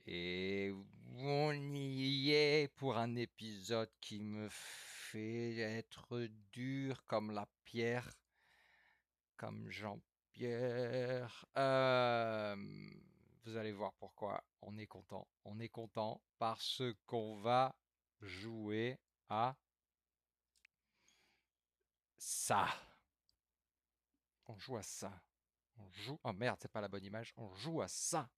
Et on y est pour un épisode qui me fait être dur comme la pierre, comme Jean-Pierre. Vous allez voir pourquoi on est content. On est content parce qu'on va jouer à ça. On joue à ça. On joue. Oh merde, c'est pas la bonne image. On joue à ça.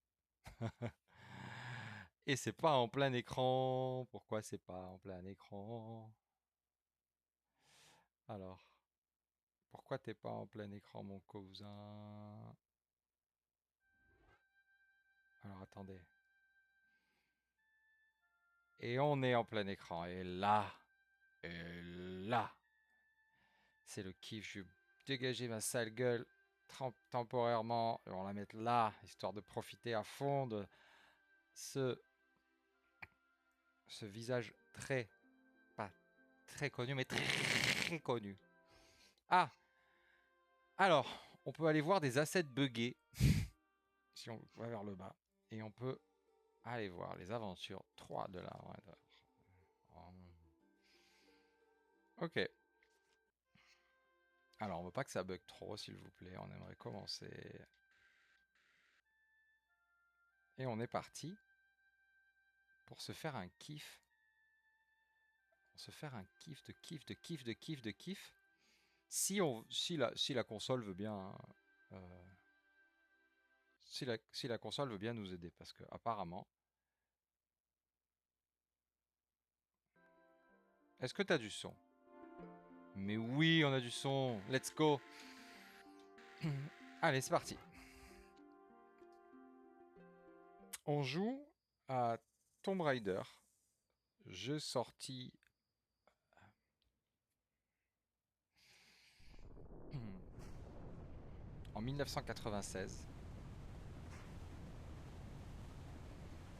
Et c'est pas en plein écran. Pourquoi c'est pas en plein écran? Alors, pourquoi t'es pas en plein écran, mon cousin? Alors, attendez. Et on est en plein écran. Et là, c'est le kiff. Je vais dégager ma sale gueule temporairement. Et on va la mettre là, histoire de profiter à fond de ce, ce visage pas très connu, mais très connu. Ah, alors, on peut aller voir des assets buggés si on va vers le bas. Et on peut aller voir les aventures 3 de la Rider. Ok. Alors, on veut pas que ça bug trop, s'il vous plaît. On aimerait commencer. Et on est parti pour se faire un kiff. Pour se faire un kiff de kiff de kiff de kiff de kiff. Si la console veut bien, hein, si la console veut bien nous aider, parce que apparemment. Est-ce que t'as du son? Mais oui, on a du son. Let's go. Allez, c'est parti. On joue à Tomb Raider, jeu sorti en 1996.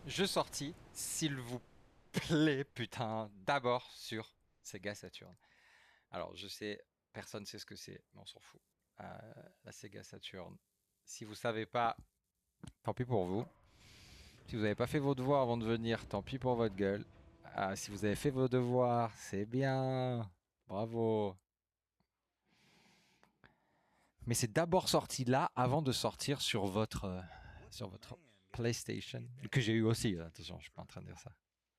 Jeu sorti, s'il vous plaît, putain, d'abord sur Sega Saturn. Alors, je sais, personne ne sait ce que c'est, mais on s'en fout. La Sega Saturn. Si vous savez pas, tant pis pour vous. Si vous n'avez pas fait vos devoirs avant de venir, tant pis pour votre gueule. Si vous avez fait vos devoirs, c'est bien. Bravo. Mais c'est d'abord sorti là avant de sortir sur votre PlayStation. Que j'ai eu aussi, attention, je suis pas en train de dire ça.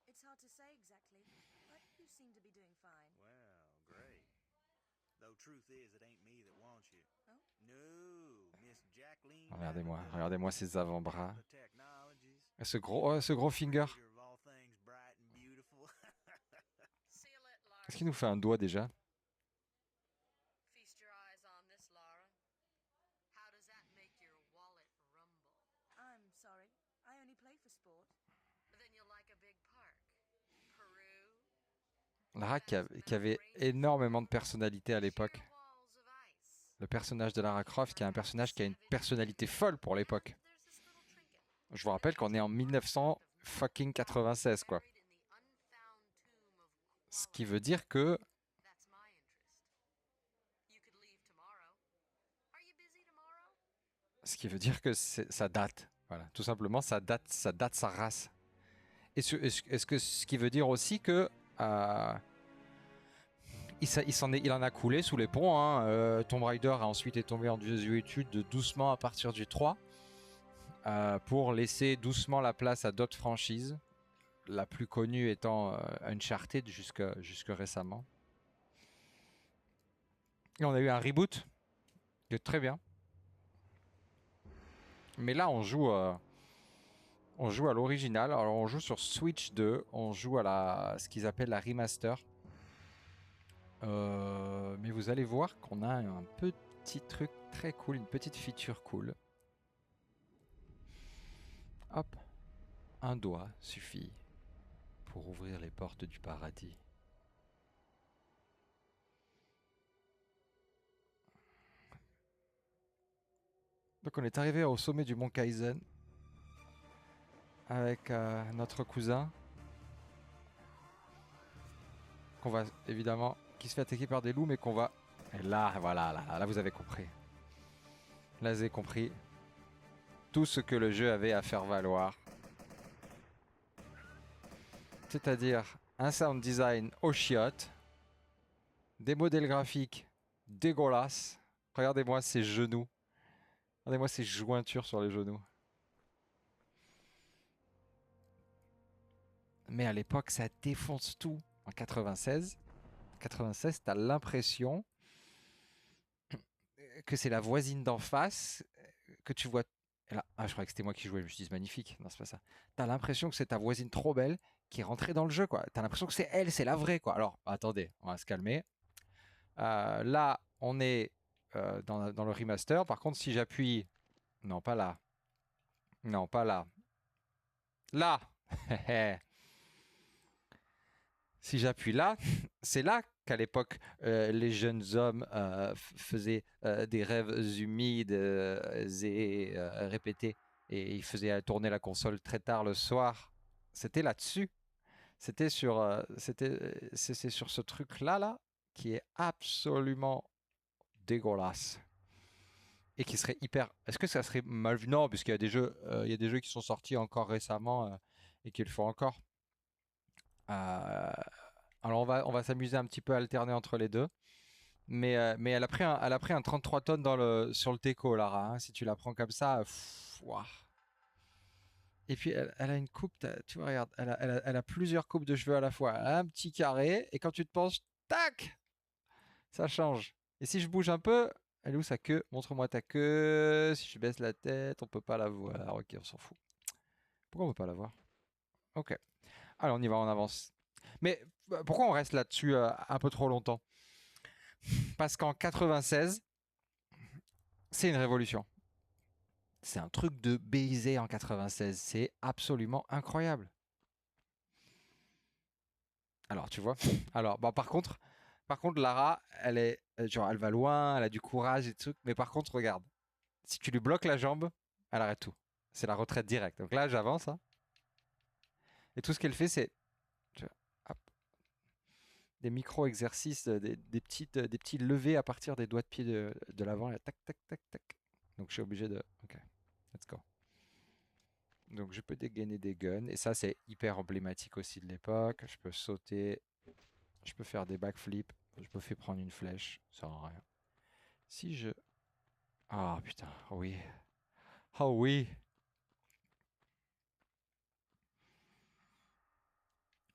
It's hard to say exactly, but you seem to be doing fine. Well, great. Though truth is, it ain't me that wants you. Oh? No, Miss Jacqueline. Regardez-moi, Davenport, regardez-moi ces avant-bras. Alpha Technologies, Et ce gros finger. creator of all things bright and beautiful. Seal it, Lara. Est-ce qu'il nous fait un doigt déjà? Feast your eyes on this, Lara. How does that make your wallet rumble? I'm sorry. I only play for sport. Then you'll like a big park. Peru. Lara qui avait énormément de personnalité à l'époque. Sheer walls of ice. Le personnage de Lara Croft, qui est un personnage qui a une personnalité folle pour l'époque. There's this little trinket. Je vous rappelle qu'on est en 1996, quoi. Buried in the unfound tomb of Ce qui veut dire que That's my interest. You could leave tomorrow. Are you busy tomorrow? Ça date. Voilà, tout simplement, ça date sa race. Ce qui veut dire aussi que il en a coulé sous les ponts. Hein. Tomb Raider a ensuite été tombé en désuétude doucement à partir du 3 pour laisser doucement la place à d'autres franchises. La plus connue étant Uncharted jusque récemment. Et on a eu un reboot qui est très bien. Mais là, on joue à l'original. Alors, on joue sur Switch 2. On joue à ce qu'ils appellent la remaster. Mais vous allez voir qu'on a un petit truc très cool, une petite feature cool. Hop, un doigt suffit pour ouvrir les portes du paradis. Donc on est arrivé au sommet du mont Kaizen avec notre cousin qu'on va évidemment qui se fait attaquer par des loups mais qu'on va et là voilà là vous avez compris. Là vous avez compris tout ce que le jeu avait à faire valoir. C'est-à-dire un sound design au chiottes, des modèles graphiques dégueulasses. Regardez-moi ces genoux. Regardez-moi ces jointures sur les genoux. Mais à l'époque, ça défonce tout. En 96, t'as l'impression que c'est la voisine d'en face que tu vois. Là, ah, je croyais que c'était moi qui jouais. Je me suis dit, c'est magnifique. Non, c'est pas ça. T'as l'impression que c'est ta voisine trop belle qui est rentrée dans le jeu, quoi. T'as l'impression que c'est elle, c'est la vraie, quoi. Alors, attendez, on va se calmer. Là, on est dans le remaster. Par contre, si j'appuie... Non, pas là. Non, pas là. Là. Si j'appuie là, c'est là qu'à l'époque, les jeunes hommes faisaient des rêves humides et répétés. Et ils faisaient tourner la console très tard le soir. C'était là-dessus. C'était sur, c'est sur ce truc-là, là, qui est absolument dégueulasse. Et qui serait hyper... Est-ce que ça serait mal vu? Non, puisqu'il y a des jeux, il y a des jeux qui sont sortis encore récemment et qui le font encore. Alors on va s'amuser un petit peu à alterner entre les deux. Mais elle a pris un 33 tonnes sur le Teco, Lara. Hein, si tu la prends comme ça, ouah. Et puis elle a une coupe, tu vois, regarde, elle a plusieurs coupes de cheveux à la fois. Elle a un petit carré, et quand tu te penches, tac, ça change. Et si je bouge un peu, elle est où sa queue? Montre-moi ta queue. Si je baisse la tête, on peut pas la voir. Ok, on s'en fout. Pourquoi on peut pas la voir? Ok. Alors on y va, on avance. Mais pourquoi on reste là-dessus un peu trop longtemps? Parce qu'en 96, c'est une révolution. C'est un truc de baiser en 96. C'est absolument incroyable. Alors, tu vois. Alors, bon, par contre, Lara, elle est, genre, elle va loin, elle a du courage et tout. Mais par contre, regarde, si tu lui bloques la jambe, elle arrête tout. C'est la retraite directe. Donc là, j'avance, hein, et tout ce qu'elle fait, c'est tu vois, hop, des micro-exercices, des petits levés à partir des doigts de pied de l'avant. Tac, tac, tac, tac. Donc je suis obligé de... Ok, let's go. Donc je peux dégainer des guns. Et ça, c'est hyper emblématique aussi de l'époque. Je peux sauter. Je peux faire des backflips. Je peux faire prendre une flèche. Ça sert à rien. Si je... Ah putain, oui. Oh oui.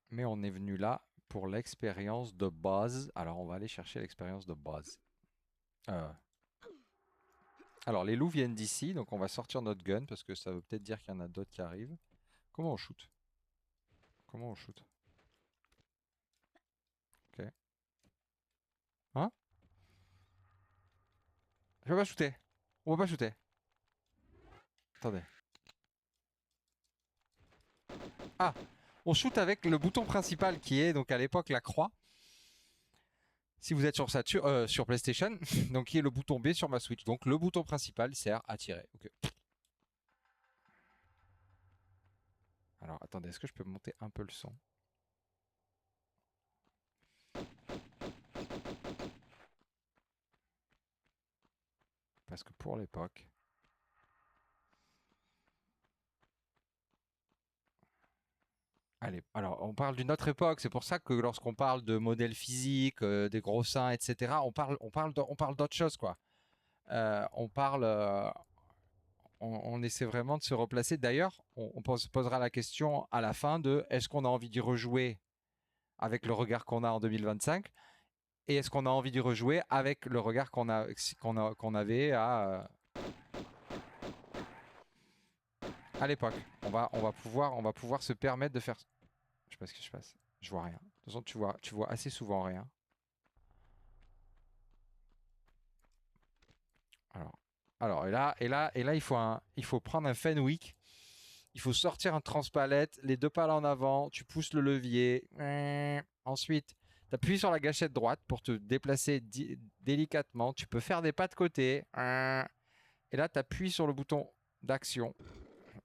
Mais on est venu là pour l'expérience de base. Alors on va aller chercher l'expérience de base. Euh, Alors les loups viennent d'ici. Donc on va sortir notre gun. Parce que ça veut peut-être dire qu'il y en a d'autres qui arrivent. Comment on shoot? Comment on shoot? Ok. Hein? Je peux pas shooter. On peut pas shooter. Attendez. Ah, on shoot avec le bouton principal qui est donc à l'époque la croix. Si vous êtes sur sur PlayStation, donc qui est le bouton B sur ma Switch. Donc le bouton principal sert à tirer. Okay. Alors attendez, est-ce que je peux monter un peu le son? Parce que pour l'époque... Allez, alors on parle d'une autre époque, c'est pour ça que lorsqu'on parle de modèles physiques, des gros seins, etc., on parle d'autre chose, quoi. On parle, on essaie vraiment de se replacer. D'ailleurs, on se posera la question à la fin de est-ce qu'on a envie d'y rejouer avec le regard qu'on a en 2025 et est-ce qu'on a envie d'y rejouer avec le regard qu'on avait à l'époque. On va pouvoir se permettre de faire... Je sais pas ce qui se passe. Je vois rien. De toute façon, tu vois assez souvent rien. Alors, et là, il faut prendre un Fenwick. Il faut sortir un transpalette, les deux pales en avant, tu pousses le levier. Ensuite, tu appuies sur la gâchette droite pour te déplacer délicatement. Tu peux faire des pas de côté. Et là, tu appuies sur le bouton d'action.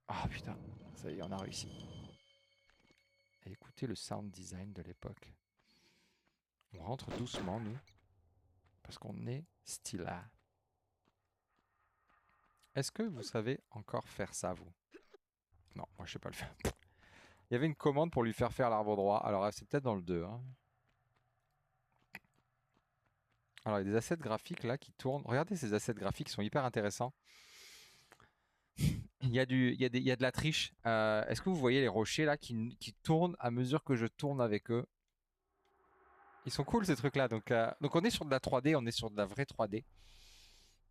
Ah putain, ça y est, on a réussi. Et écoutez le sound design de l'époque. On rentre doucement, nous, parce qu'on est stylé. Est-ce que vous savez encore faire ça, vous? Non, moi je sais pas le faire. Il y avait une commande pour lui faire faire l'arbre droit. Alors, c'est peut-être dans le 2. Hein. Alors, il y a des assets graphiques là qui tournent. Regardez ces assets graphiques, ils sont hyper intéressants. Il y a de la triche. Est-ce que vous voyez les rochers là qui tournent à mesure que je tourne avec eux? Ils sont cool ces trucs là. Donc on est sur de la 3D, on est sur de la vraie 3D.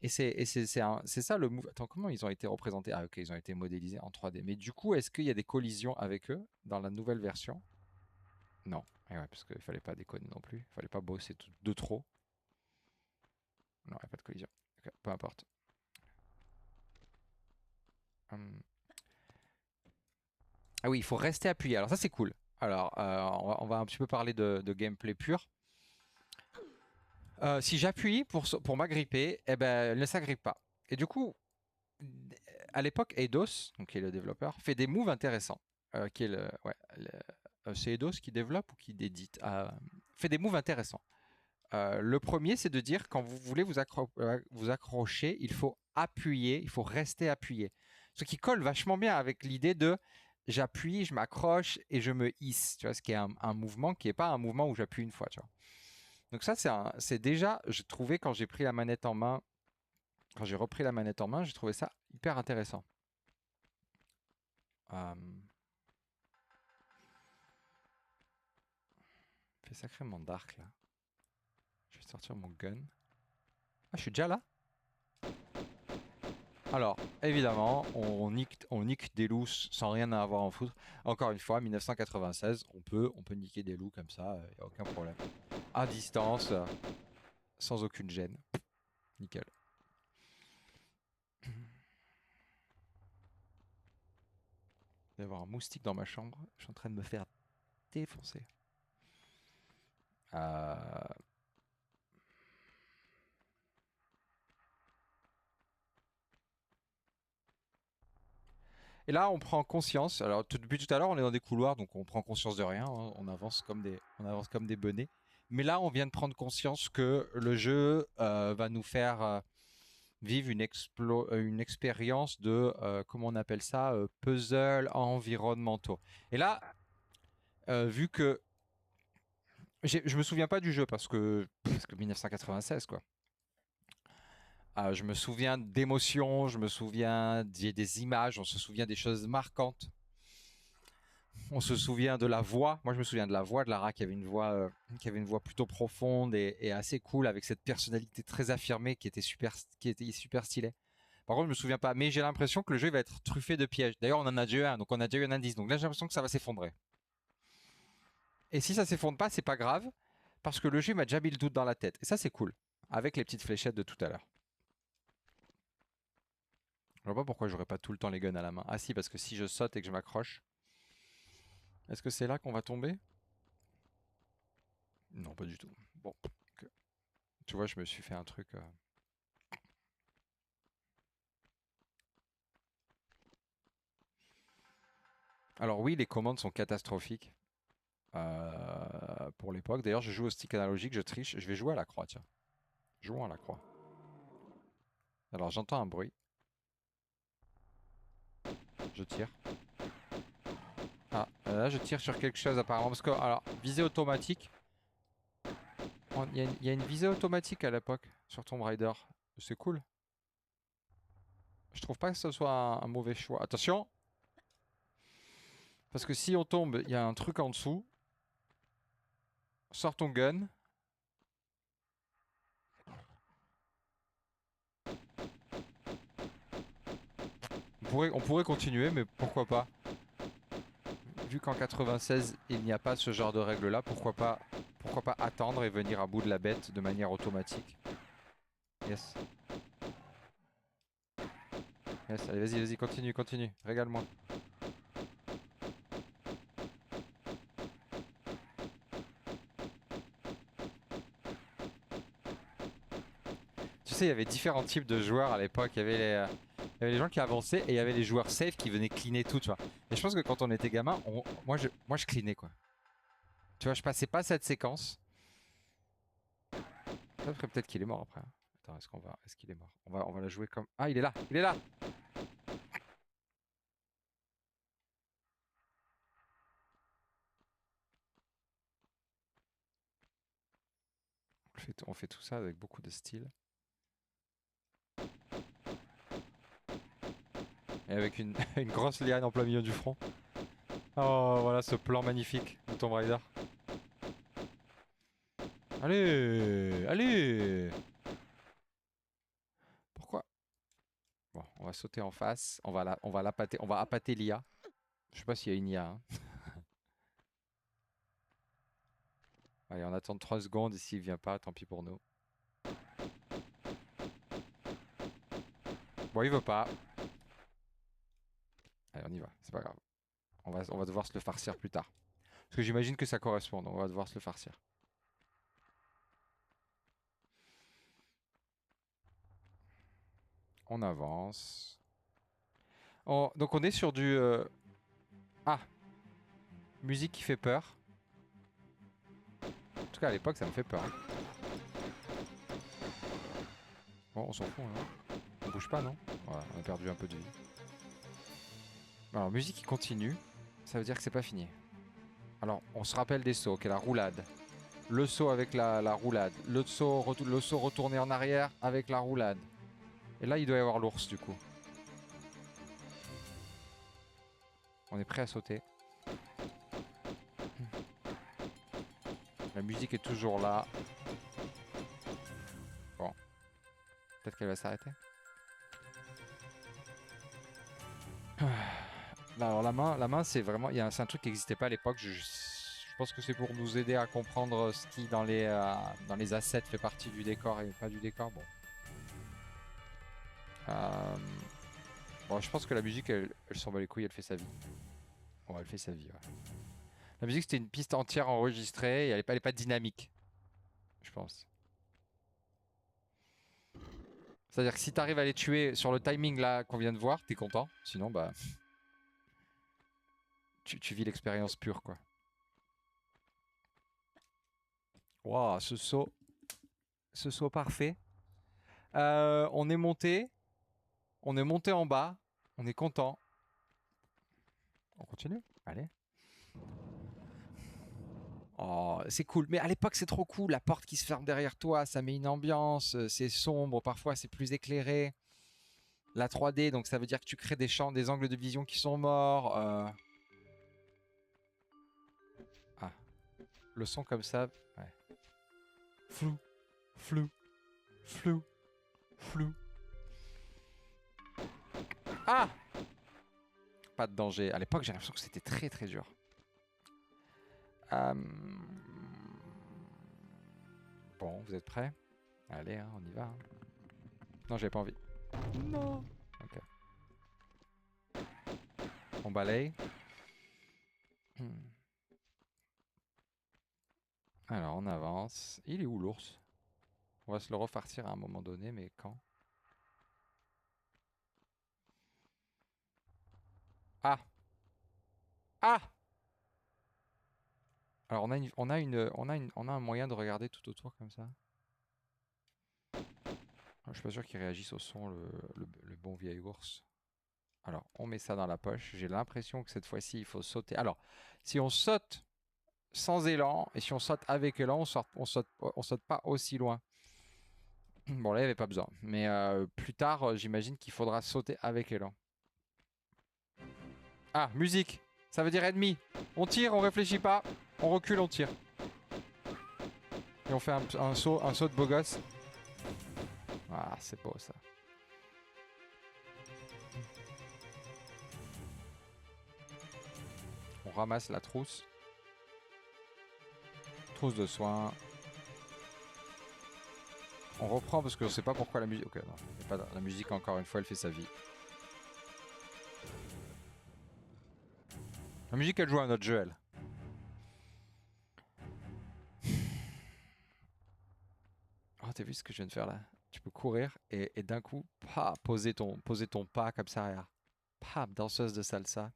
Et c'est ça le move. Attends, comment ils ont été représentés? Ah ok, ils ont été modélisés en 3D. Mais du coup, est-ce qu'il y a des collisions avec eux dans la nouvelle version? Non. Et ouais, parce qu'il fallait pas déconner non plus. Il fallait pas bosser de trop. Non, il n'y a pas de collision. Okay, peu importe. Ah oui, il faut rester appuyé. Alors ça c'est cool. Alors on va un petit peu parler de gameplay pur. Si j'appuie pour m'agripper, eh ben, elle ne s'agrippe pas. Et du coup, à l'époque, Eidos, donc qui est le développeur, fait des moves intéressants. C'est Eidos qui développe ou qui édite fait des moves intéressants. Le premier, c'est de dire quand vous voulez vous accrocher, il faut appuyer, il faut rester appuyé. Ce qui colle vachement bien avec l'idée de j'appuie, je m'accroche et je me hisse. Tu vois, ce qui est un mouvement qui n'est pas un mouvement où j'appuie une fois. Tu vois. Donc ça, c'est déjà, j'ai trouvé quand j'ai pris la manette en main, quand j'ai repris la manette en main, j'ai trouvé ça hyper intéressant. Il fait sacrément dark là. Je vais sortir mon gun. Ah, je suis déjà là? Alors, évidemment, on nique des loups sans rien à avoir en foutre. Encore une fois, 1996, on peut niquer des loups comme ça, y a aucun problème. À distance, sans aucune gêne. Nickel. Il va y avoir un moustique dans ma chambre. Je suis en train de me faire défoncer. Et là, on prend conscience. Alors, depuis tout à l'heure, on est dans des couloirs, donc on prend conscience de rien. Hein, on avance comme des benets. Mais là, on vient de prendre conscience que le jeu va nous faire vivre une expérience de, comment on appelle ça, puzzle environnementaux. Et là, vu que je me souviens pas du jeu parce que 1996 quoi. Je me souviens d'émotions, je me souviens des images, on se souvient des choses marquantes. On se souvient de la voix. Moi, je me souviens de la voix de Lara qui avait une voix plutôt profonde et assez cool avec cette personnalité très affirmée qui était super stylée. Par contre, je me souviens pas, mais j'ai l'impression que le jeu va être truffé de pièges. D'ailleurs, on en a déjà eu un, donc on a déjà eu un indice. Donc là, j'ai l'impression que ça va s'effondrer. Et si ça s'effondre pas, c'est pas grave, parce que le jeu m'a déjà mis le doute dans la tête. Et ça, c'est cool, avec les petites fléchettes de tout à l'heure. Je vois pas pourquoi j'aurais pas tout le temps les guns à la main. Ah si, parce que si je saute et que je m'accroche, est-ce que c'est là qu'on va tomber? Non, pas du tout. Bon, okay. Tu vois, je me suis fait un truc. Alors oui, les commandes sont catastrophiques pour l'époque. D'ailleurs, je joue au stick analogique, je triche. Je vais jouer à la croix, tiens. Jouons à la croix. Alors j'entends un bruit. Je tire. Ah, là je tire sur quelque chose apparemment. Parce que, alors, visée automatique. Il y a une visée automatique à l'époque sur Tomb Raider. C'est cool. Je trouve pas que ce soit un mauvais choix. Attention! Parce que si on tombe, il y a un truc en dessous. Sors ton gun. On pourrait continuer, mais pourquoi pas? Vu qu'en 96, il n'y a pas ce genre de règle là, pourquoi pas attendre et venir à bout de la bête de manière automatique? Yes. Yes, allez, vas-y, continue, régale-moi. Tu sais, il y avait différents types de joueurs à l'époque. Il y avait les gens qui avançaient et il y avait les joueurs safe qui venaient cleaner tout, tu vois. Et je pense que quand on était gamin, moi je cleanais quoi. Tu vois, je passais pas cette séquence. Peut-être qu'il est mort après. Attends, est-ce qu'il est mort? On va la jouer comme. Ah, il est là, il est là. On fait tout ça avec beaucoup de style. Et avec une, une grosse liane en plein milieu du front. Oh, voilà ce plan magnifique de Tomb Raider. Allez, allez. Pourquoi? Bon, on va sauter en face. On va l'appâter. On va appâter l'IA. Je sais pas s'il y a une IA. Hein. Allez, on attend 3 secondes et s'il vient pas, tant pis pour nous. Bon, il veut pas. Allez, on y va, c'est pas grave. On va devoir se le farcir plus tard. Parce que j'imagine que ça correspond, donc on va devoir se le farcir. On avance. Donc on est sur du... Ah, musique qui fait peur. En tout cas à l'époque ça me fait peur. Bon, on s'en fout, hein. On bouge pas, non? Voilà, on a perdu un peu de vie. Alors, musique qui continue, ça veut dire que c'est pas fini. Alors, on se rappelle des sauts, ok, la roulade. Le saut avec la roulade. Le saut retourné en arrière avec la roulade. Et là, il doit y avoir l'ours, du coup. On est prêt à sauter. La musique est toujours là. Bon. Peut-être qu'elle va s'arrêter. Alors la main c'est vraiment... C'est un truc qui n'existait pas à l'époque. Je pense que c'est pour nous aider à comprendre ce qui dans les assets fait partie du décor et pas du décor. Bon. Bon, je pense que la musique, elle s'en bat les couilles, elle fait sa vie. Ouais, elle fait sa vie, ouais. La musique, c'était une piste entière enregistrée et elle est pas dynamique. Je pense. C'est-à-dire que si t'arrives à les tuer sur le timing là qu'on vient de voir, t'es content. Sinon, bah... tu vis l'expérience pure, quoi. Waouh, ce saut. Ce saut parfait. On est monté. On est monté en bas. On est content. On continue? Allez. Oh, c'est cool. Mais à l'époque, c'est trop cool. La porte qui se ferme derrière toi, ça met une ambiance. C'est sombre. Parfois, c'est plus éclairé. La 3D, donc ça veut dire que tu crées des champs, des angles de vision qui sont morts. Ah. Le son comme ça. Ouais. Flou. Flou. Flou. Flou. Ah! Pas de danger. À l'époque, j'ai l'impression que c'était très très dur. Bon, vous êtes prêts? Allez, hein, on y va. Hein. Non, j'avais pas envie. Non. Ok. On balaye. Alors, on avance. Il est où l'ours? On va se le refarcir à un moment donné, mais quand? Ah! Ah! Alors, on a un moyen de regarder tout autour comme ça. Je suis pas sûr qu'il réagisse au son, le bon vieil ours. Alors, on met ça dans la poche. J'ai l'impression que cette fois-ci, il faut sauter. Alors, si on saute sans élan, et si on saute avec élan, on saute pas aussi loin. Bon, là, il n'y avait pas besoin. Mais plus tard, j'imagine qu'il faudra sauter avec élan. Ah, musique. Ça veut dire ennemi. On tire, on réfléchit pas. On recule, on tire. Et on fait un saut de beau gosse. Ah, c'est beau ça. On ramasse la trousse. Trousse de soins. On reprend parce qu'on ne sait pas pourquoi la musique... Ok, non. La musique, encore une fois, elle fait sa vie. La musique, elle joue à notre jeu, elle. Oh, t'as vu ce que je viens de faire là? Tu peux courir et d'un coup, poser ton pas comme ça. Regarde. Danseuse de salsa.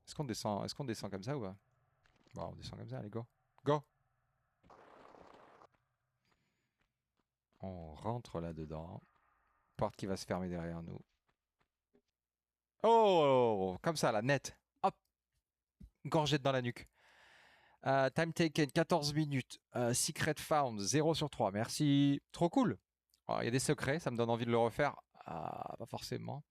Est-ce qu'on descend comme ça ou pas? Bon, on descend comme ça, allez, go. Go! On rentre là-dedans. Porte qui va se fermer derrière nous. Oh! Comme ça, là, net. Hop! Gorgette dans la nuque. Time taken 14 minutes. Secret found 0 sur 3. Merci. Trop cool. Il y a des secrets, ça me donne envie de le refaire. Pas forcément.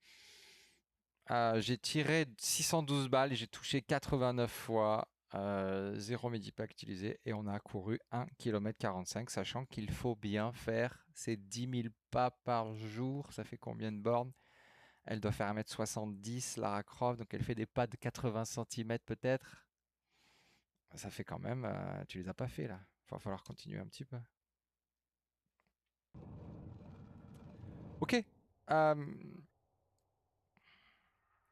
J'ai tiré 612 balles, j'ai touché 89 fois. 0 Medipack utilisé et on a couru 1 km 45, sachant qu'il faut bien faire ces 10 000 pas par jour. Ça fait combien de bornes? Elle doit faire 1m70, Lara Croft, donc elle fait des pas de 80 cm peut-être. Ça fait quand même... tu les as pas fait là. Il va falloir continuer un petit peu. Ok.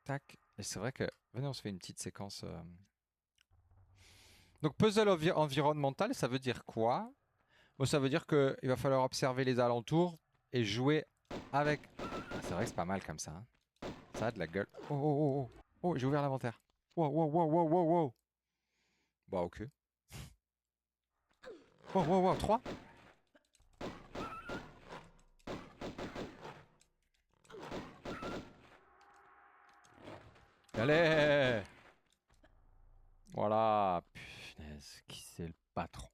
Tac. Et c'est vrai que... Venez, on se fait une petite séquence... Donc puzzle environnemental, ça veut dire quoi? Bon, ça veut dire qu'il va falloir observer les alentours et jouer avec... C'est vrai que c'est pas mal comme ça. Hein. Ça a de la gueule. Oh, oh, oh, oh. Oh, j'ai ouvert l'inventaire. Wow, wow, wow, wow, wow, wow. Bah, ok. Wow, wow, wow, 3. Allez! Voilà. Punaise, qui c'est le patron?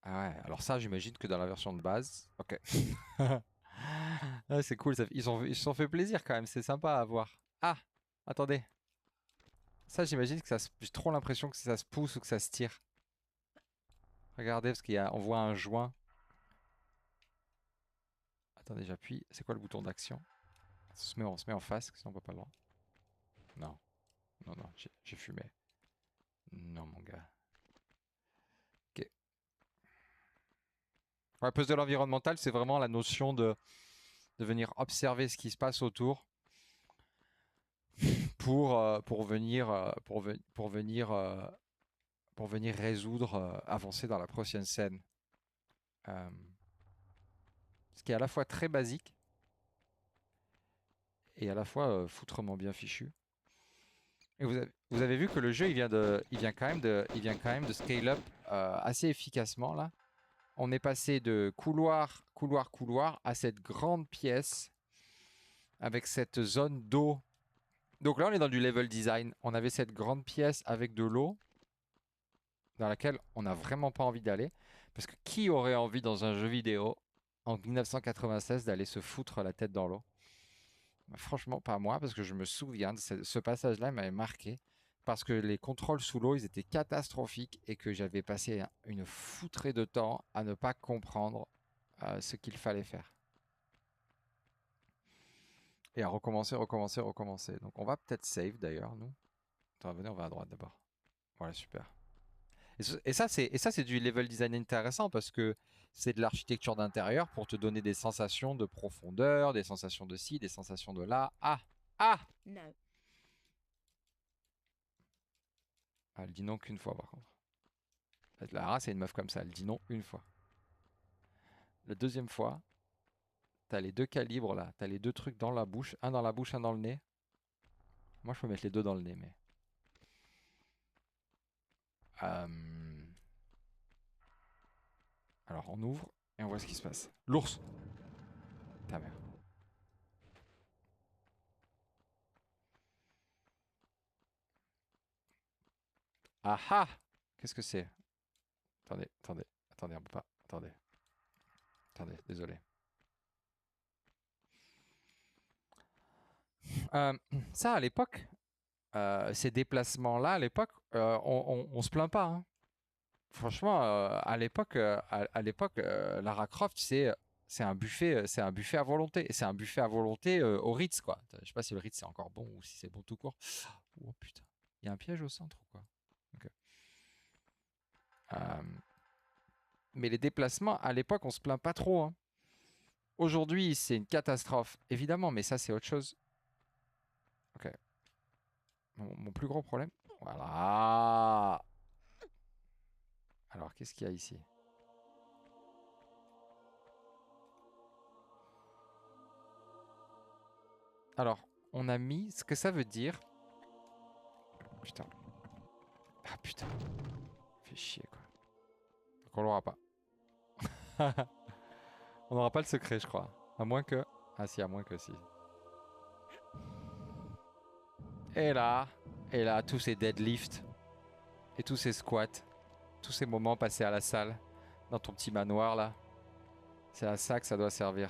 Ah ouais, alors ça, j'imagine que dans la version de base... Ok. Ah, c'est cool, ils se sont fait plaisir quand même, c'est sympa à voir. Ah! Attendez. Ça, j'imagine que j'ai trop l'impression que ça se pousse ou que ça se tire. Regardez, parce on voit un joint. Attendez, j'appuie. C'est quoi le bouton d'action? On se met en face, sinon on peut pas le voir. Non. Non, non, j'ai fumé. Non, mon gars. Ok. Ouais, puzzle environnemental, c'est vraiment la notion de venir observer ce qui se passe autour pour venir résoudre, avancer dans la prochaine scène. Ce qui est à la fois très basique et à la fois foutrement bien fichu. Et vous avez vu que le jeu, il vient quand même de scale up assez efficacement là. On est passé de couloir, couloir, couloir à cette grande pièce avec cette zone d'eau. Donc là, on est dans du level design. On avait cette grande pièce avec de l'eau dans laquelle on n'a vraiment pas envie d'aller. Parce que qui aurait envie dans un jeu vidéo en 1996 d'aller se foutre la tête dans l'eau? Bah, franchement, pas moi, parce que je me souviens de ce passage-là, il m'avait marqué. Parce que les contrôles sous l'eau, ils étaient catastrophiques et que j'avais passé une foutrée de temps à ne pas comprendre ce qu'il fallait faire. Et à recommencer, recommencer, recommencer. Donc on va peut-être save d'ailleurs, nous. Attends, venez, on va à droite d'abord. Voilà, super. Et ça, c'est du level design intéressant parce que c'est de l'architecture d'intérieur pour te donner des sensations de profondeur, des sensations de ci, des sensations de là. Ah! Ah! No. Elle dit non qu'une fois par contre. Lara, c'est une meuf comme ça, elle dit non une fois. La deuxième fois, t'as les deux calibres là, t'as les deux trucs dans la bouche, un dans la bouche, un dans le nez. Moi, je peux mettre les deux dans le nez, mais... Alors, on ouvre et on voit ce qui se passe. L'ours! Ta mère. Ah ah! Qu'est-ce que c'est? Attendez, attendez, attendez, on peut pas. Attendez. Attendez, désolé. Ça, à l'époque, ces déplacements-là, à l'époque, on se plaint pas. Hein. Franchement, à l'époque, Lara Croft, c'est un buffet à volonté. Et c'est un buffet à volonté au Ritz, quoi. Je sais pas si le Ritz c'est encore bon ou si c'est bon tout court. Oh putain, il y a un piège au centre ou quoi? Okay. Mais les déplacements, à l'époque, on se plaint pas trop. Hein. Aujourd'hui, c'est une catastrophe, évidemment, mais ça, c'est autre chose. Ok. Mon plus gros problème. Voilà. Alors, qu'est-ce qu'il y a ici? Alors, on a mis ce que ça veut dire. Putain. Ah putain. Fait chier quoi. Donc on l'aura pas. On n'aura pas le secret, je crois. À moins que... Ah si, à moins que si. Et là... Et là, tous ces deadlifts et tous ces squats, tous ces moments passés à la salle, dans ton petit manoir là, c'est à ça que ça doit servir.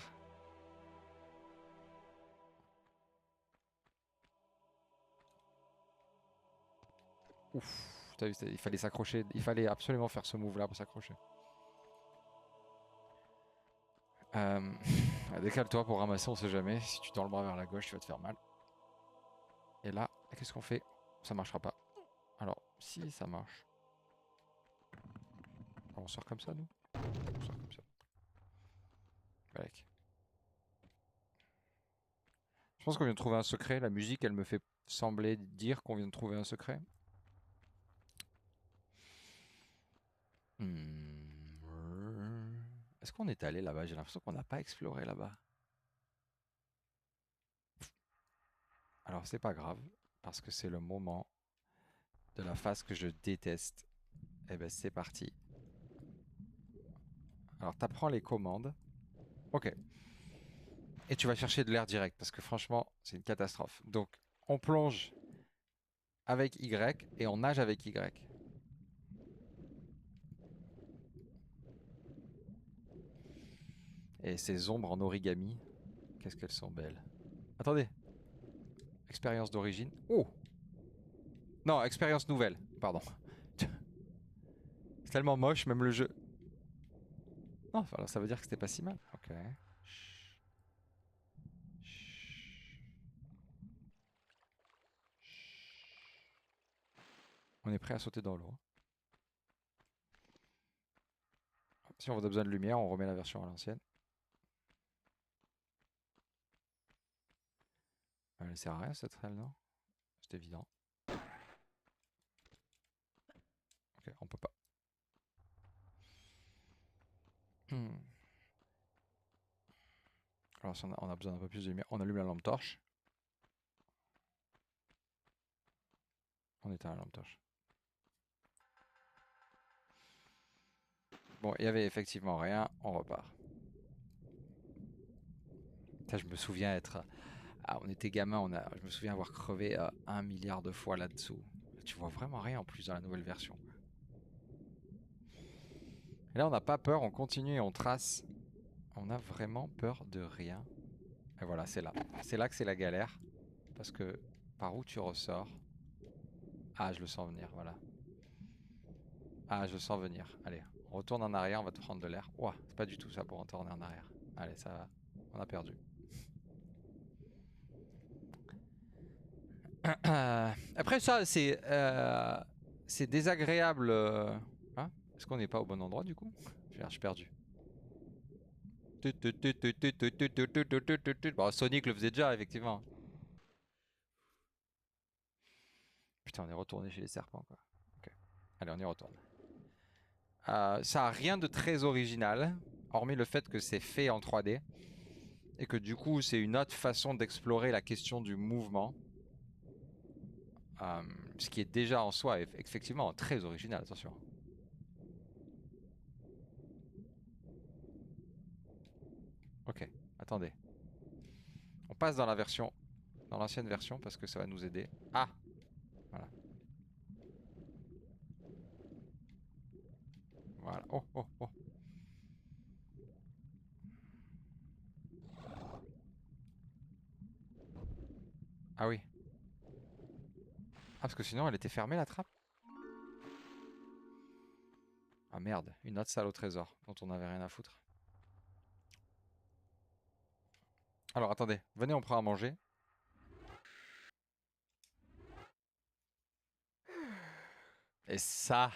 Ouf, t'as vu, il fallait s'accrocher, il fallait absolument faire ce move là pour s'accrocher. Décale-toi pour ramasser, on sait jamais. Si tu tends le bras vers la gauche, tu vas te faire mal. Et là, qu'est-ce qu'on fait? Ça marchera pas. Alors, si ça marche. Alors, on sort comme ça, nous? On sort comme ça. Balek. Je pense qu'on vient de trouver un secret. La musique, elle me fait sembler dire qu'on vient de trouver un secret. Est-ce qu'on est allé là-bas? J'ai l'impression qu'on n'a pas exploré là-bas. Alors c'est pas grave, parce que c'est le moment de la phase que je déteste. Et ben c'est parti. Alors t'apprends les commandes. Ok. Et tu vas chercher de l'air direct, parce que franchement, c'est une catastrophe. Donc on plonge avec Y et on nage avec Y. Et ces ombres en origami, qu'est-ce qu'elles sont belles. Attendez. Expérience d'origine. Oh! Non, expérience nouvelle, pardon. C'est tellement moche, même le jeu. Non, enfin, ça veut dire que c'était pas si mal. Ok. On est prêt à sauter dans l'eau. Si on a besoin de lumière, on remet la version à l'ancienne. Elle sert à rien cette aile, non? C'est évident. Ok, on peut pas. Alors si on a besoin d'un peu plus de lumière, on allume la lampe torche. On éteint la lampe torche. Bon, il y avait effectivement rien, on repart. Ça, je me souviens être... Ah, on était gamin, je me souviens avoir crevé 1 milliard de fois là-dessous. Tu vois vraiment rien en plus dans la nouvelle version. Et là, on n'a pas peur, on continue et on trace. On a vraiment peur de rien. Et voilà, c'est là. C'est là que c'est la galère. Parce que par où tu ressors? Ah, je le sens venir, voilà. Ah, je le sens venir. Allez, on retourne en arrière, on va te prendre de l'air. Ouah, c'est pas du tout ça pour retourner en arrière. Allez, ça va. On a perdu. Après ça, c'est désagréable. Hein? Est-ce qu'on n'est pas au bon endroit du coup? Je suis perdu. Bon, Sonic le faisait déjà, effectivement. Putain, on est retourné chez les serpents, quoi. Ok. Allez, on y retourne. Ça a rien de très original, hormis le fait que c'est fait en 3D. Et que du coup, c'est une autre façon d'explorer la question du mouvement. Ce qui est déjà en soi, effectivement, très original, attention. Ok, attendez. On passe dans la version, dans l'ancienne version, parce que ça va nous aider. Ah! Voilà. Voilà. Oh, oh, oh. Ah oui. Ah, parce que sinon, elle était fermée, la trappe? Ah merde, une autre salle au trésor, dont on n'avait rien à foutre. Alors, attendez. Venez, on prend à manger. Et ça...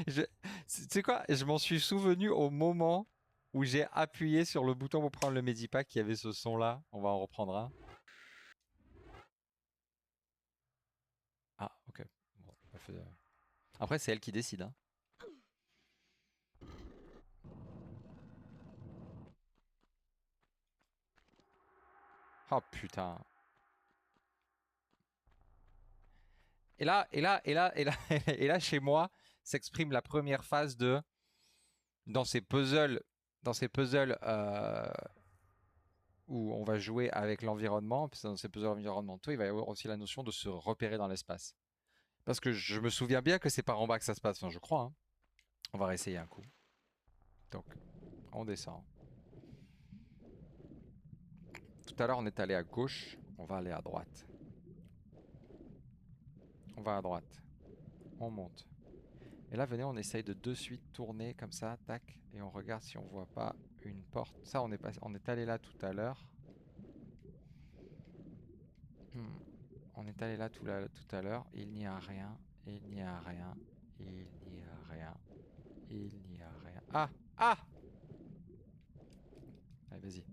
Tu sais quoi? Je m'en suis souvenu au moment où j'ai appuyé sur le bouton pour prendre le Medipack, qui avait ce son-là. On va en reprendre un. Ah, ok. Bon, après, c'est elle qui décide. Hein. Oh putain. Et là, et là, chez moi, s'exprime la première phase de... Dans ces puzzles où on va jouer avec l'environnement, puis dans ces puzzles environnementaux, il va y avoir aussi la notion de se repérer dans l'espace. Parce que je me souviens bien que c'est par en bas que ça se passe, enfin je crois, hein. On va réessayer un coup. Donc, on descend. Tout à l'heure, on est allé à gauche, on va aller à droite. On va à droite. On monte. Et là, venez, on essaye de suite tourner comme ça, tac, et on regarde si on voit pas une porte. Ça, on est allé là tout à l'heure. On est allé là tout à l'heure. Il n'y a rien. Il n'y a rien. Il n'y a rien. Il n'y a rien. Ah! Ah! Allez, vas-y.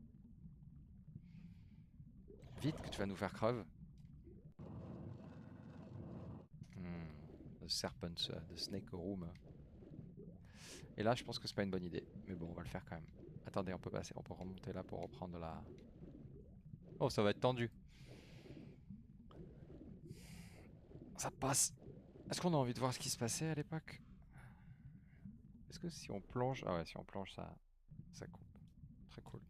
Vite que tu vas nous faire creve. The Serpent, the Snake Room. Et là, je pense que c'est pas une bonne idée. Mais bon, on va le faire quand même. Attendez, on peut passer. On peut remonter là pour reprendre la... Oh, ça va être tendu. Ça passe. Est-ce qu'on a envie de voir ce qui se passait à l'époque? Est-ce que si on plonge... Ah ouais, si on plonge, ça coupe. Très cool.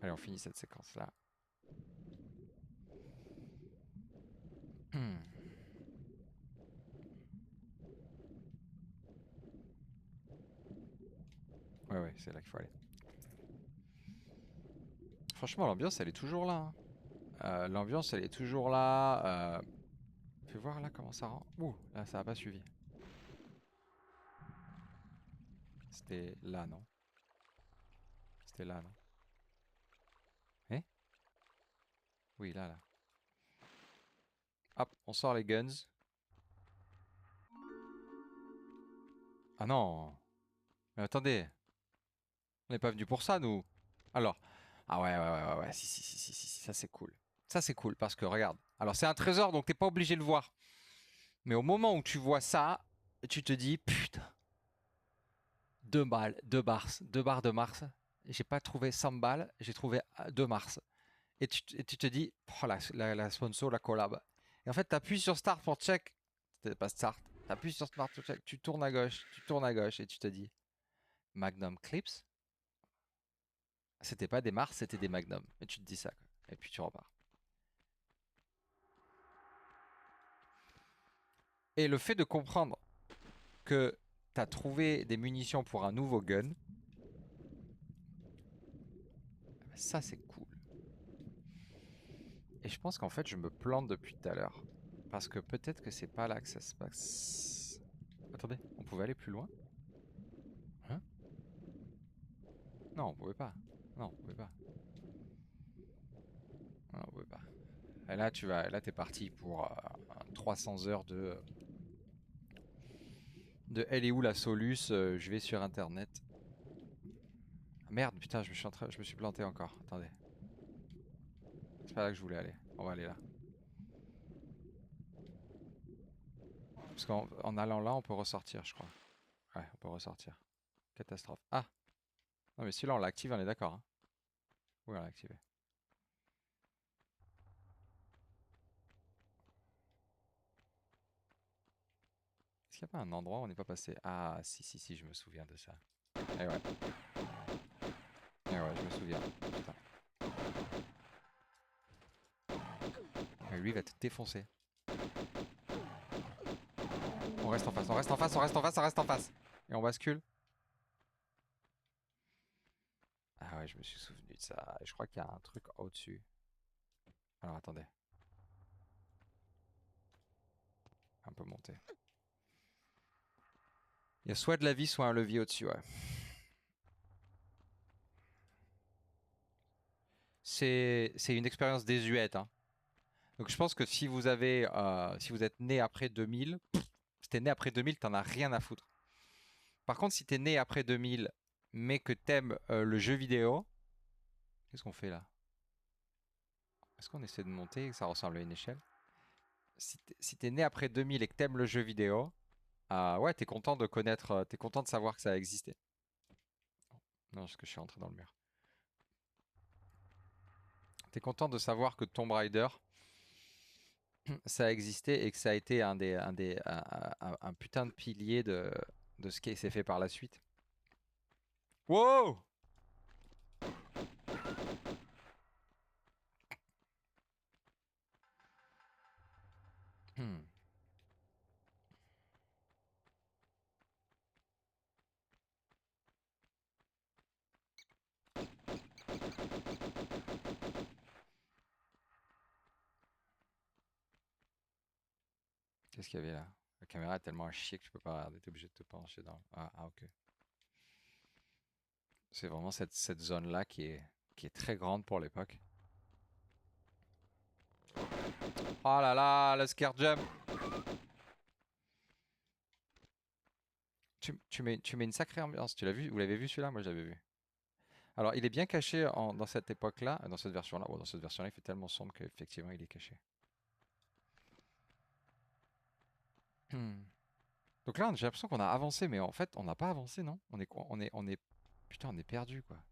Allez, on finit cette séquence-là. Ouais, c'est là qu'il faut aller. Franchement, l'ambiance, elle est toujours là, hein. L'ambiance, elle est toujours là. Fais voir là comment ça rend. Ouh, là, ça n'a pas suivi. C'était là, non? C'était là, non? Eh? Oui, là. Hop, on sort les guns. Ah non! Mais attendez! On n'est pas venu pour ça, nous! Alors, ah ouais, si, ça c'est cool. Ça c'est cool parce que regarde. Alors, c'est un trésor donc t'es pas obligé de le voir. Mais au moment où tu vois ça, tu te dis putain, 2 barres de Mars. J'ai pas trouvé 100 balles, j'ai trouvé 2 Mars. Et tu te dis, oh, la sponsor, la collab. Et en fait, tu appuies sur Start pour check. C'était pas Start. Tu appuies sur Start pour check. Tu tournes à gauche, et tu te dis, Magnum Clips. C'était pas des Mars, c'était des Magnum. Et tu te dis ça, quoi. Et puis tu repars. Et le fait de comprendre que tu as trouvé des munitions pour un nouveau gun, ça c'est cool. Et je pense qu'en fait, je me plante depuis tout à l'heure. Parce que peut-être que c'est pas là que ça se passe. Attendez, on pouvait aller plus loin? Hein? Non, on pouvait pas. Non, on pouvait pas. Non, on pouvait pas. Et là, t'es parti pour 300 heures de elle est où la Solus? Je vais sur internet. Ah, merde, putain, je me suis planté encore. Attendez. C'est pas là que je voulais aller. On va aller là. Parce qu'en allant là, on peut ressortir, je crois. Ouais, on peut ressortir. Catastrophe. Ah! Non, mais celui-là, on l'a activé, on est d'accord, hein? Oui, on l'a activé. Est-ce qu'il n'y a pas un endroit où on n'est pas passé? Ah, si, je me souviens de ça. Eh ouais. Eh ouais, je me souviens. Putain. Et lui, il va te défoncer. On reste en face, on reste en face, on reste en face, on reste en face. Et on bascule. Ah ouais, je me suis souvenu de ça. Et je crois qu'il y a un truc au-dessus. Alors attendez. Un peu monter. Il y a soit de la vie, soit un levier au-dessus, ouais. C'est une expérience désuète, hein. Donc je pense que si vous êtes né après 2000, si t'es né après 2000, t'en as rien à foutre. Par contre, si t'es né après 2000, mais que t'aimes le jeu vidéo, qu'est-ce qu'on fait là? Est-ce qu'on essaie de monter et que ça ressemble à une échelle? Si t'es né après 2000 et que t'aimes le jeu vidéo, ouais, t'es content de connaître, t'es content de savoir que ça a existé. Non, parce que je suis rentré dans le mur. T'es content de savoir que Tomb Raider, ça a existé et que ça a été un putain de pilier de ce qui s'est fait par la suite. Wow! Hmm. Qu'est-ce qu'il y avait là? La caméra est tellement à chier que tu peux pas regarder, t'es obligé de te pencher dans. Ah, ok. C'est vraiment cette zone-là qui est très grande pour l'époque. Oh là là, le scare jump! Tu mets une sacrée ambiance. Tu l'as vu? Vous l'avez vu celui-là? Moi, je l'avais vu. Alors, il est bien caché dans cette époque-là, dans cette version-là. Bon, dans cette version-là, il fait tellement sombre qu'effectivement, il est caché. Hmm. Donc là, j'ai l'impression qu'on a avancé, mais en fait, on n'a pas avancé, non? Putain, on est perdu, quoi.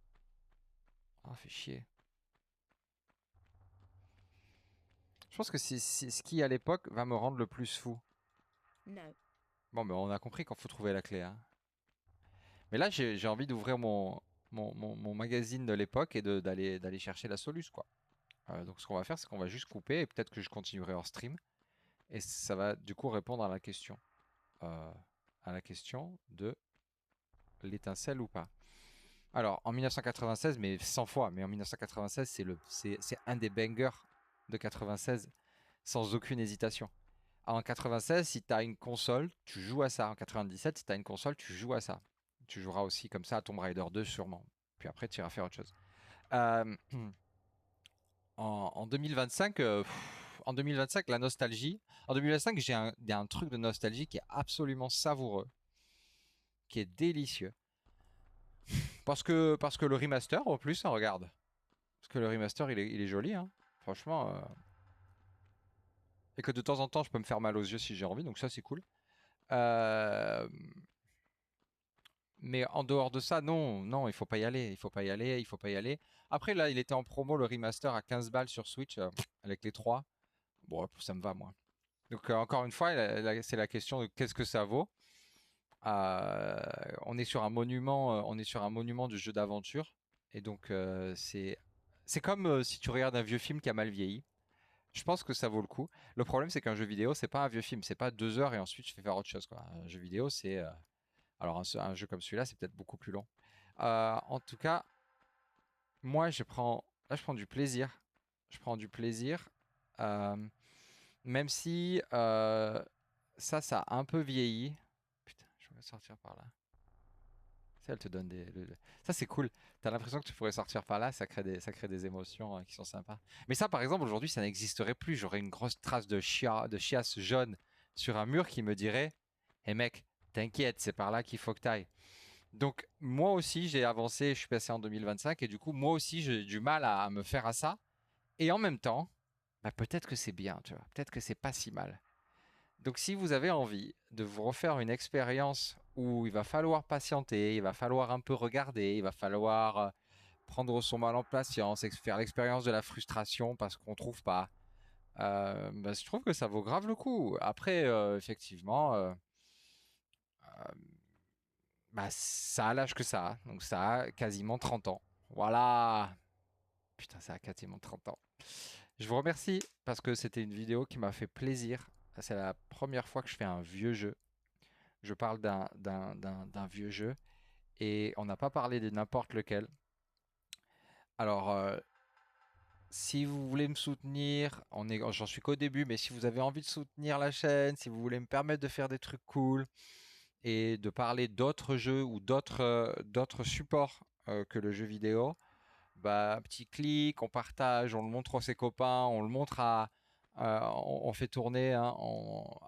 Ah, fait chier. Je pense que c'est ce qui, à l'époque, va me rendre le plus fou. No. Bon, mais on a compris qu'il faut trouver la clé, hein. Mais là, j'ai envie d'ouvrir mon magazine de l'époque et d'aller chercher la soluce, quoi. Donc, ce qu'on va faire, c'est qu'on va juste couper et peut-être que je continuerai hors stream. Et ça va, du coup, répondre euh, à la question de l'étincelle ou pas. Alors, en 1996, mais 100 fois, mais en 1996, c'est un des bangers de 96 sans aucune hésitation. En 96, si tu as une console, tu joues à ça. En 97, si tu as une console, tu joues à ça. Tu joueras aussi comme ça à Tomb Raider 2 sûrement. Puis après, tu iras faire autre chose. Euh, en 2025, en 2025, la nostalgie. En 2025, il y a un truc de nostalgie qui est absolument savoureux, qui est délicieux. Parce que le remaster, en plus, hein, regarde. Parce que le remaster, il est joli, hein. Franchement. Et que de temps en temps, je peux me faire mal aux yeux si j'ai envie, donc ça, c'est cool. Euh, Mais en dehors de ça, non, non, il faut pas y aller, il faut pas y aller, il faut pas y aller. Après, là, il était en promo, le remaster à 15 balles sur Switch, avec les trois. Bon, ça me va, moi. Donc, encore une fois, c'est la question de qu'est-ce que ça vaut. On est sur un monument, on est sur un monument du jeu d'aventure. Et donc, c'est comme si tu regardes un vieux film qui a mal vieilli. Je pense que ça vaut le coup. Le problème, c'est qu'un jeu vidéo, c'est pas un vieux film. C'est pas 2 heures et ensuite je fais faire autre chose, quoi. Un jeu vidéo, c'est. Alors, un jeu comme celui-là, c'est peut-être beaucoup plus long. En tout cas, moi, là, je prends du plaisir. Je prends du plaisir. euh, Même si ça a un peu vieilli. Putain, je vais sortir par là. Ça, elle te donne Ça, c'est cool. T'as l'impression que tu pourrais sortir par là, ça crée des émotions qui sont sympas. Mais ça, par exemple, aujourd'hui, ça n'existerait plus. J'aurais une grosse trace de chiasse jaune sur un mur qui me dirait: hé mec, t'inquiète, c'est par là qu'il faut que t'ailles. Donc, moi aussi, j'ai avancé, je suis passé en 2025, et du coup, moi aussi, j'ai du mal à me faire à ça. Et en même temps, bah, peut-être que c'est bien, tu vois. Peut-être que c'est pas si mal. Donc, si vous avez envie de vous refaire une expérience où il va falloir patienter, il va falloir un peu regarder, il va falloir prendre son mal en patience, faire l'expérience de la frustration parce qu'on trouve pas, bah, je trouve que ça vaut grave le coup. Après, effectivement, euh, bah, ça a l'âge que ça a. Donc, ça a quasiment 30 ans. Voilà. Putain, ça a quasiment 30 ans. Je vous remercie parce que c'était une vidéo qui m'a fait plaisir. C'est la première fois que je fais un vieux jeu. Je parle d'un vieux jeu et on n'a pas parlé de n'importe lequel. Alors, si vous voulez me soutenir, j'en suis qu'au début, mais si vous avez envie de soutenir la chaîne, si vous voulez me permettre de faire des trucs cool et de parler d'autres jeux ou d'autres supports que le jeu vidéo, bah, petit clic, on partage, on le montre à ses copains, on le montre on fait tourner, hein,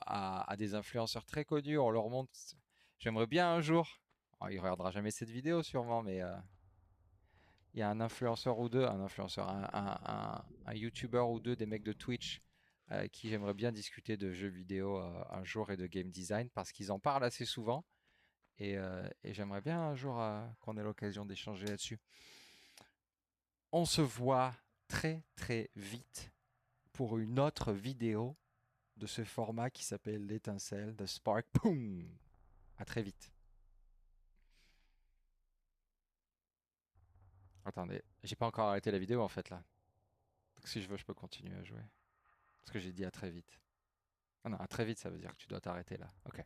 à des influenceurs très connus, on leur montre. J'aimerais bien un jour, oh, il regardera jamais cette vidéo sûrement, mais il y a un influenceur ou deux, un YouTuber ou deux, des mecs de Twitch, qui j'aimerais bien discuter de jeux vidéo un jour et de game design parce qu'ils en parlent assez souvent et j'aimerais bien un jour qu'on ait l'occasion d'échanger là-dessus. On se voit très très vite pour une autre vidéo de ce format qui s'appelle l'étincelle de Spark. Boom! À très vite. Attendez, j'ai pas encore arrêté la vidéo en fait là. Donc si je veux, je peux continuer à jouer. Parce que j'ai dit à très vite. Ah non, à très vite, ça veut dire que tu dois t'arrêter là. Ok.